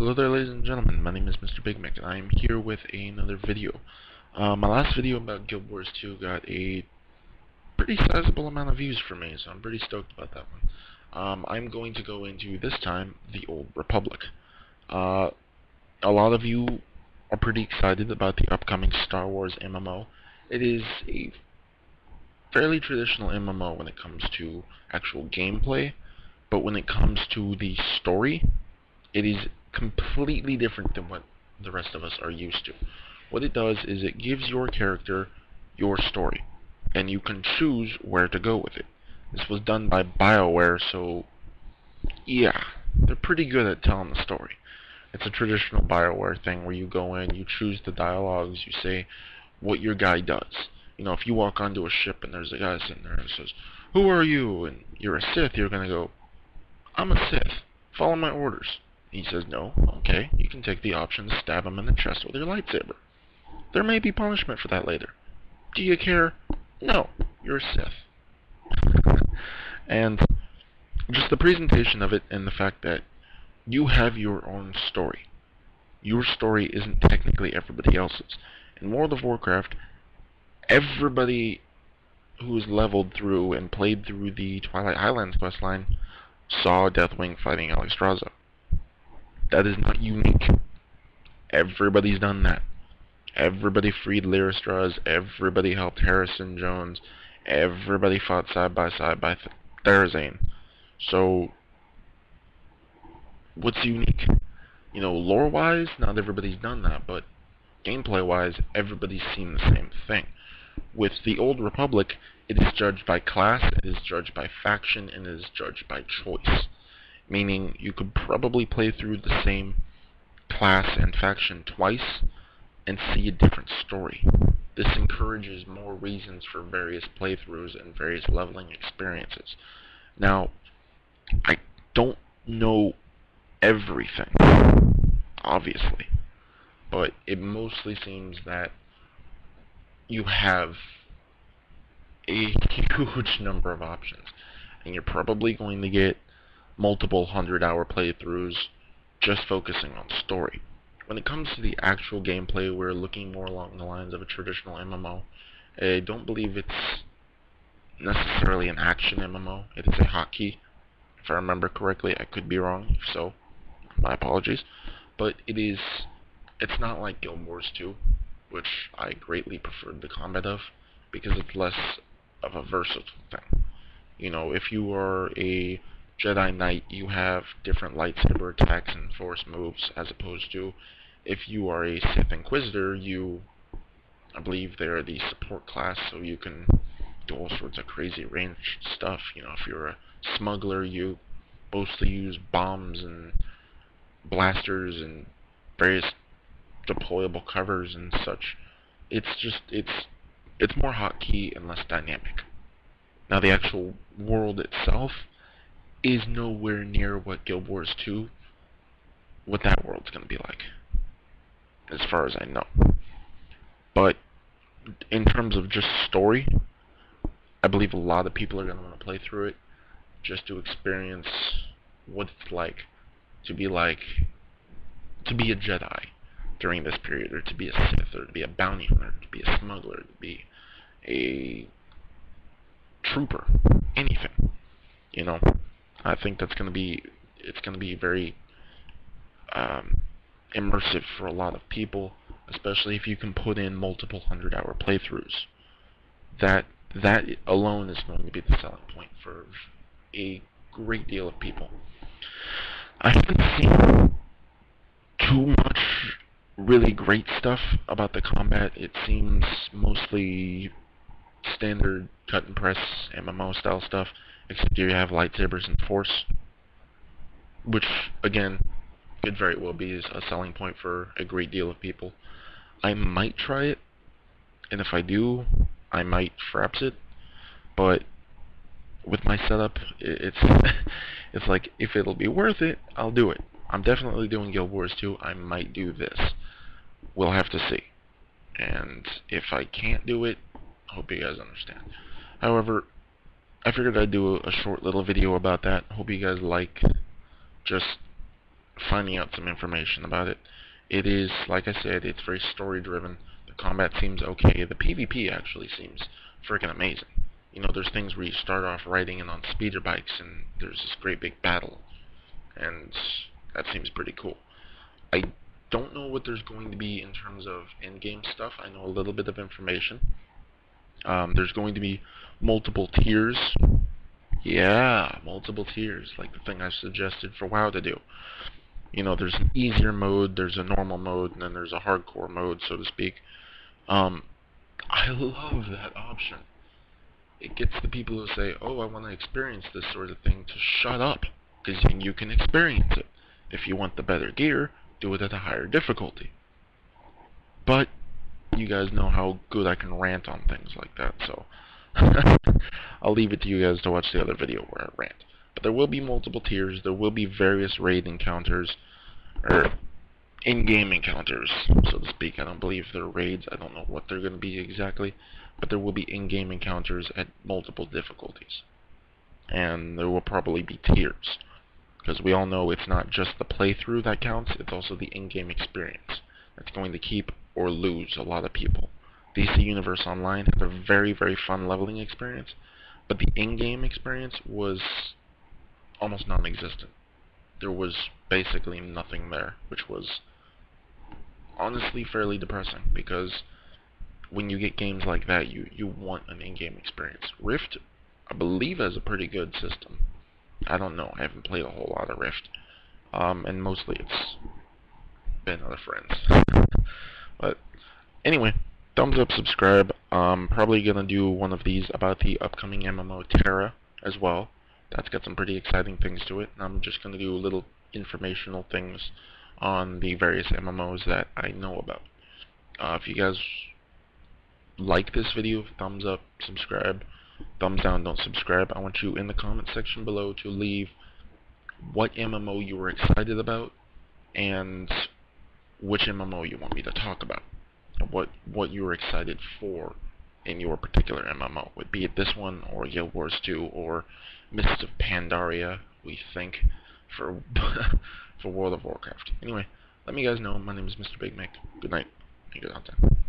Hello there, ladies and gentlemen. My name is MrBigmick, and I am here with another video. My last video about Guild Wars 2 got a pretty sizable amount of views for me, so I'm pretty stoked about that one. I'm going to go into, this time, the Old Republic. A lot of you are pretty excited about the upcoming Star Wars MMO. It is a fairly traditional MMO when it comes to actual gameplay, but when it comes to the story, it is completely different than what the rest of us are used to. What it does is it gives your character your story, and you can choose where to go with it. This was done by BioWare, so yeah, they're pretty good at telling the story. It's a traditional BioWare thing where you go in, you choose the dialogues, you say what your guy does. You know, if you walk onto a ship and there's a guy sitting there and says, "Who are you?" and you're a Sith, you're gonna go, "I'm a Sith. Follow my orders." He says, "No." Okay, you can take the option to stab him in the chest with your lightsaber. There may be punishment for that later. Do you care? No, you're a Sith. And just the presentation of it and the fact that you have your own story. Your story isn't technically everybody else's. In World of Warcraft, everybody who's leveled through and played through the Twilight Highlands questline saw Deathwing fighting Alexstrasza. That is not unique. Everybody's done that. Everybody freed Lyristras, everybody helped Harrison Jones, everybody fought side by Therazane. So, what's unique? You know, lore-wise, not everybody's done that, but gameplay-wise, everybody's seen the same thing. With the Old Republic, it is judged by class, it is judged by faction, and it is judged by choice. Meaning, you could probably play through the same class and faction twice and see a different story. This encourages more reasons for various playthroughs and various leveling experiences. Now, I don't know everything, obviously, but it mostly seems that you have a huge number of options, and you're probably going to get multiple 100-hour playthroughs just focusing on story. When it comes to the actual gameplay, we're looking more along the lines of a traditional MMO. I don't believe it's necessarily an action MMO. It is a hotkey, if I remember correctly. I could be wrong, if so, my apologies. But it's not like Guild Wars 2, which I greatly preferred the combat of, because it's less of a versatile thing. You know, if you are a Jedi Knight, you have different lightsaber attacks and force moves, as opposed to if you are a Sith Inquisitor, I believe they're the support class, so you can do all sorts of crazy ranged stuff. You know, if you're a smuggler, you mostly use bombs and blasters and various deployable covers and such. It's more hotkey and less dynamic. Now, the actual world itself is nowhere near what Guild Wars 2, what that world's going to be like, as far as I know. But in terms of just story, I believe a lot of people are going to want to play through it just to experience what it's like to be a Jedi during this period, or to be a Sith, or to be a bounty hunter, to be a smuggler, to be a trooper, anything. You know, I think it's going to be very immersive for a lot of people, especially if you can put in multiple 100-hour playthroughs. That alone is going to be the selling point for a great deal of people. I haven't seen too much really great stuff about the combat. It seems mostly standard cut and press MMO style stuff, except you have lightsabers and force, which again could very well be a selling point for a great deal of people. I might try it, and if I do, I might fraps it, but with my setup, it's it's like, if it'll be worth it, I'll do it. I'm definitely doing Guild Wars 2. I might do this. We'll have to see. And if I can't do it, I hope you guys understand. However, I figured I'd do a short little video about that. Hope you guys like just finding out some information about it. It is, like I said, it's very story driven. The combat seems okay. The PvP actually seems freaking amazing. You know, there's things where you start off riding in on speeder bikes and there's this great big battle, and that seems pretty cool. I don't know what there's going to be in terms of in-game stuff. I know a little bit of information. There's going to be multiple tiers. Yeah, multiple tiers, like the thing I suggested for WoW to do. You know, there's an easier mode, there's a normal mode, and then there's a hardcore mode, so to speak. Um, I love that option. It gets the people who say, oh, I want to experience this sort of thing, to shut up, because you can experience it. If you want the better gear, do it at a higher difficulty. But you guys know how good I can rant on things like that, so I'll leave it to you guys to watch the other video where I rant. But there will be multiple tiers, there will be various raid encounters, or in-game encounters, so to speak. I don't believe they're raids, I don't know what they're going to be exactly, but there will be in-game encounters at multiple difficulties. And there will probably be tiers, because we all know it's not just the playthrough that counts, it's also the in-game experience that's going to keep or lose a lot of people. DC Universe Online had a very, very fun leveling experience, but the in-game experience was almost non-existent. There was basically nothing there, which was honestly fairly depressing, because when you get games like that, you want an in-game experience. Rift, I believe, has a pretty good system. I don't know, I haven't played a whole lot of Rift, and mostly it's been other friends. But anyway, thumbs up, subscribe. Probably gonna do one of these about the upcoming MMO Terra as well. That's got some pretty exciting things to it. And I'm just gonna do little informational things on the various MMOs that I know about. If you guys like this video, thumbs up, subscribe. Thumbs down, don't subscribe. I want you in the comment section below to leave what MMO you were excited about and which MMO you want me to talk about. What you were excited for in your particular MMO. Be it this one, or Guild Wars 2, or Mists of Pandaria, we think, for for World of Warcraft. Anyway, let me guys know. My name is MrBigmick. Good night, and good content.